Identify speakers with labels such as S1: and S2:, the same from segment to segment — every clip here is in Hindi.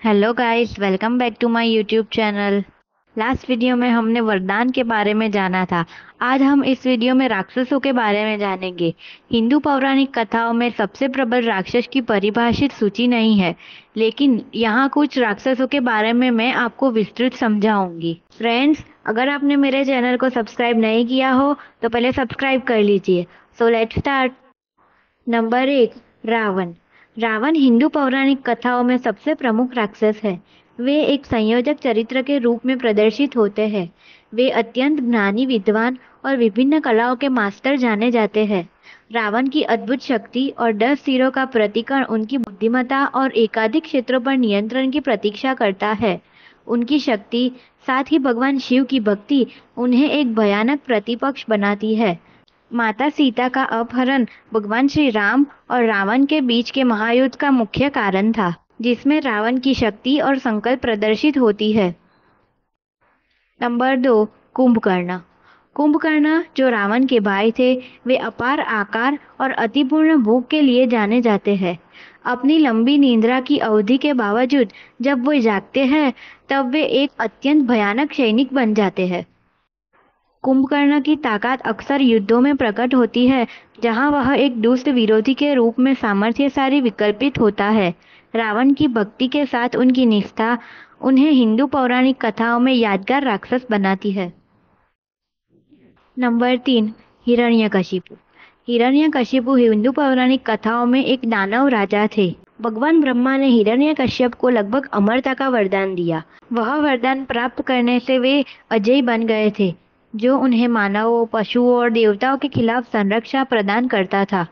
S1: Hello guys, welcome back to my YouTube channel. Last video में हमने वरदान के बारे में जाना था। आज हम इस वीडियो में राक्षसों के बारे में जानेंगे। हिंदू पौराणिक कथाओं में सबसे प्रबल राक्षस की परिभाषित सूची नहीं है, लेकिन यहाँ कुछ राक्षसों के बारे में मैं आपको विस्तृत समझाऊंगी। फ्रेंड्स, अगर आपने मेरे चैनल को सब्सक्राइब नहीं किया हो तो पहले सब्सक्राइब कर लीजिए। So let's start. Number 1, Ravana. Ravana Hindu पौराणिक कथाओं में सबसे प्रमुख राक्षस है। वे एक संयोजक चरित्र के रूप में प्रदर्शित होते हैं। वे अत्यंत ज्ञानी, विद्वान और विभिन्न कलाओं के मास्टर जाने जाते हैं। रावण की अद्भुत शक्ति और 10 सिरों का प्रतिकरण उनकी बुद्धिमत्ता और एकाधिक क्षेत्रों पर नियंत्रण की प्रतीक्षा करता है। उनकी शक्ति, साथ ही भगवान शिव की भक्ति, उन्हें एक भयानक प्रतिपक्ष बनाती है। माता सीता का अपहरण भगवान श्री राम और रावण के बीच के महायुद्ध का मुख्य कारण था, जिसमें रावण की शक्ति और संकल्प प्रदर्शित होती है। नंबर 2, कुंभकर्ण। कुंभकर्ण, जो रावण के भाई थे, वे अपार आकार और अतिपूर्ण भूख के लिए जाने जाते हैं। अपनी लंबी निद्रा की अवधि के बावजूद जब वे जागते हैं, तब वे एक अत्यंत भयानक सैनिक बन जाते हैं। कुंभकर्ण की ताकत अक्सर युद्धों में प्रकट होती है, जहां वह एक दुष्ट विरोधी के रूप में सामर्थ्यशाली विकल्पित होता है। रावण की भक्ति के साथ उनकी निष्ठा उन्हें हिंदू पौराणिक कथाओं में यादगार राक्षस बनाती है। नंबर 3, हिरण्यकशिपु। हिरण्यकशिपु हिंदू पौराणिक कथाओं में एक दानव राजा थे। भगवान ब्रह्मा ने हिरण्यकश्यप को लगभग अमरता का वरदान दिया। वह वरदान प्राप्त करने से वे अजय बन गए थे, जो उन्हें मानवों, पशुओं और देवताओं के खिलाफ संरक्षा प्रदान करता था।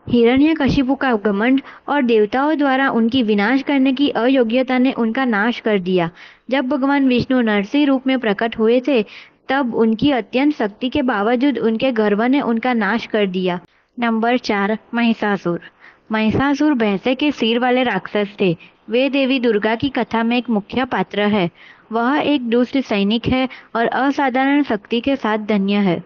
S1: हिरण्यकशिपु का घमंड और देवताओं द्वारा उनकी विनाश करने की अयोग्यता ने उनका नाश कर दिया। जब भगवान विष्णु नरसिंह रूप में प्रकट हुए थे, तब उनकी अत्यंत शक्ति के बावजूद उनके गर्व ने उनका नाश कर दिया। नंबर 4, महिषासुर। महिषासुर भैंसे के सिर वाले राक्षस थे। वे देवी दुर्गा की कथा में एक मुख्य पात्र है। वह एक दुष्ट सैनिक है और असाधारण शक्ति के साथ धन्य है।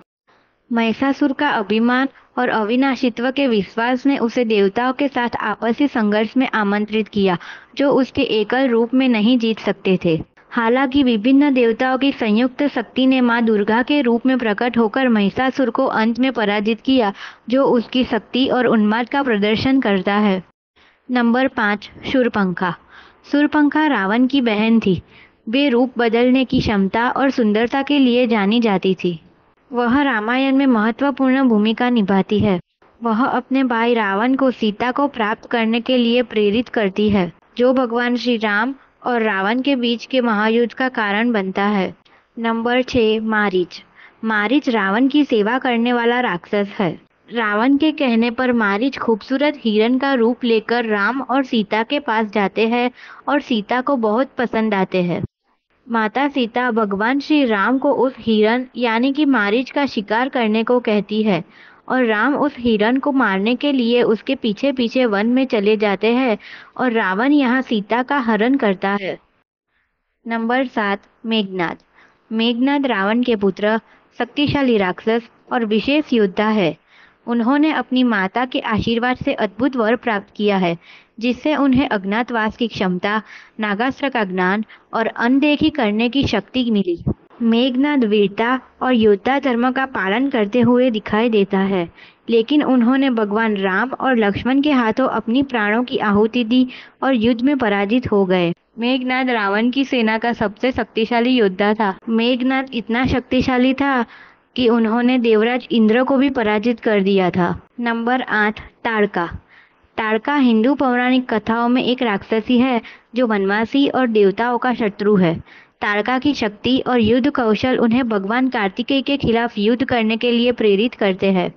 S1: महिषासुर का अभिमान और अविनाशित्व के विश्वास ने उसे देवताओं के साथ आपसी संघर्ष में आमंत्रित किया, जो उसके एकल रूप में नहीं जीत सकते थे। हालांकि विभिन्न देवताओं की संयुक्त शक्ति ने मां दुर्गा के रूप में प्रकट होकर महिषासुर को अंत में पराजित किया, जो उसकी शक्ति और उन्माद का प्रदर्शन करता है। नंबर 5, शूर्पणखा। शूर्पणखा रावण की बहन थी। वे रूप बदलने की क्षमता और सुंदरता के लिए जानी जाती थी। वह रामायण में महत्वपूर्ण भूमिका निभाती है। वह अपने भाई रावण को सीता को प्राप्त करने के लिए प्रेरित करती है, जो भगवान श्री राम और रावण के बीच के महायुद्ध का कारण बनता है। नंबर 6, मारीच। मारीच रावण की सेवा करने वाला राक्षस है। रावण के कहने पर मारीच खूबसूरत हिरण का रूप लेकर राम और सीता के पास जाते हैं और सीता को बहुत पसंद आते हैं। माता सीता भगवान श्री राम को उस हिरण यानी कि मारीच का शिकार करने को कहती है और राम उस हिरण को मारने के लिए उसके पीछे पीछे वन में चले जाते हैं और रावण यहाँ सीता का हरण करता है। नंबर 7, मेघनाद। मेघनाद रावण के पुत्र, शक्तिशाली राक्षस और विशेष योद्धा है। उन्होंने अपनी माता के आशीर्वाद से अद्भुत वर प्राप्त किया है, जिससे उन्हें अज्ञातवास की क्षमता, नागास्त्र का ज्ञान और अनदेखी करने की शक्ति मिली। मेघनाद वीरता और योद्धा धर्म का पालन करते हुए दिखाई देता है, लेकिन उन्होंने भगवान राम और लक्ष्मण के हाथों अपनी प्राणों की आहुति दी और युद्ध में पराजित हो गए। मेघनाद रावण की सेना का सबसे शक्तिशाली योद्धा था। मेघनाद इतना शक्तिशाली था कि उन्होंने देवराज इंद्र को भी पराजित कर दिया था। नंबर 8, ताड़का। ताड़का हिंदू पौराणिक कथाओं में एक राक्षसी है, जो वनवासी और देवताओं का शत्रु है। ताड़का की शक्ति और युद्ध कौशल उन्हें भगवान कार्तिकेय के खिलाफ युद्ध करने के लिए प्रेरित करते हैं।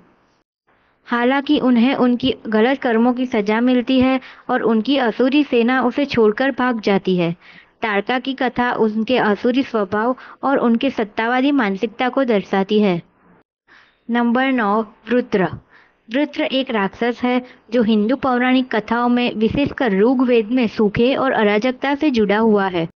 S1: हालांकि उन्हें उनकी गलत कर्मों की सजा मिलती है और उनकी असुरी सेना उसे छोड़कर भाग जाती है। ताड़का की कथा उनके असुरी स्वभाव और उनके सत्तावादी मानसिकता को दर्शाती है। नंबर 9, वृत्र। वृत्र एक राक्षस है, जो हिंदू पौराणिक कथाओं में विशेषकर ऋग्वेद में सूखे और अराजकता से जुड़ा हुआ है।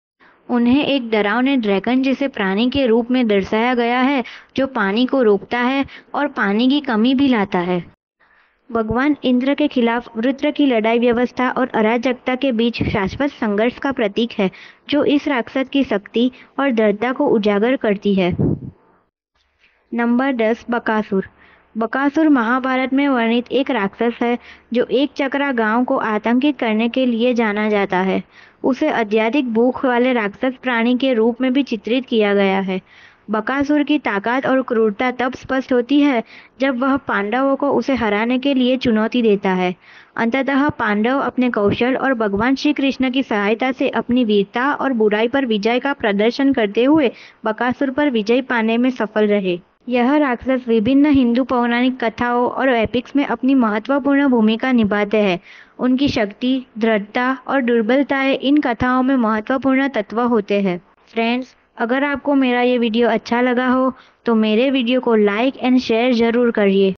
S1: उन्हें एक डरावने ड्रैगन जैसे प्राणी के रूप में दर्शाया गया है, जो पानी को रोकता है और पानी की कमी भी लाता है। भगवान इंद्र के खिलाफ वृत्र की लड़ाई व्यवस्था और अराजकता के बीच शाश्वत संघर्ष का प्रतीक है, जो इस राक्षस की शक्ति और दृढ़ता को उजागर करती है। नंबर 10, बकासुर। बकासुर महाभारत में वर्णित एक राक्षस है जो एक चक्रा गांव को आतंकित करने के लिए जाना जाता है। उसे अत्यधिक भूख वाले राक्षस प्राणी के रूप में भी चित्रित किया गया है। बकासुर की ताकत और क्रूरता तब स्पष्ट होती है जब वह पांडवों को उसे हराने के लिए चुनौती देता है। अंततः पांडव अपने कौशल और भगवान श्री कृष्ण की सहायता से अपनी वीरता और बुराई पर विजय का प्रदर्शन करते हुए बकासुर पर विजय पाने में सफल रहे। यह राक्षस विभिन्न हिंदू पौराणिक कथाओं और एपिक्स में अपनी महत्वपूर्ण भूमिका निभाते हैं। उनकी शक्ति, दृढ़ता और दुर्बलताएं इन कथाओं में महत्वपूर्ण तत्व होते हैं। फ्रेंड्स, अगर आपको मेरा ये वीडियो अच्छा लगा हो तो मेरे वीडियो को लाइक एंड शेयर जरूर करिए।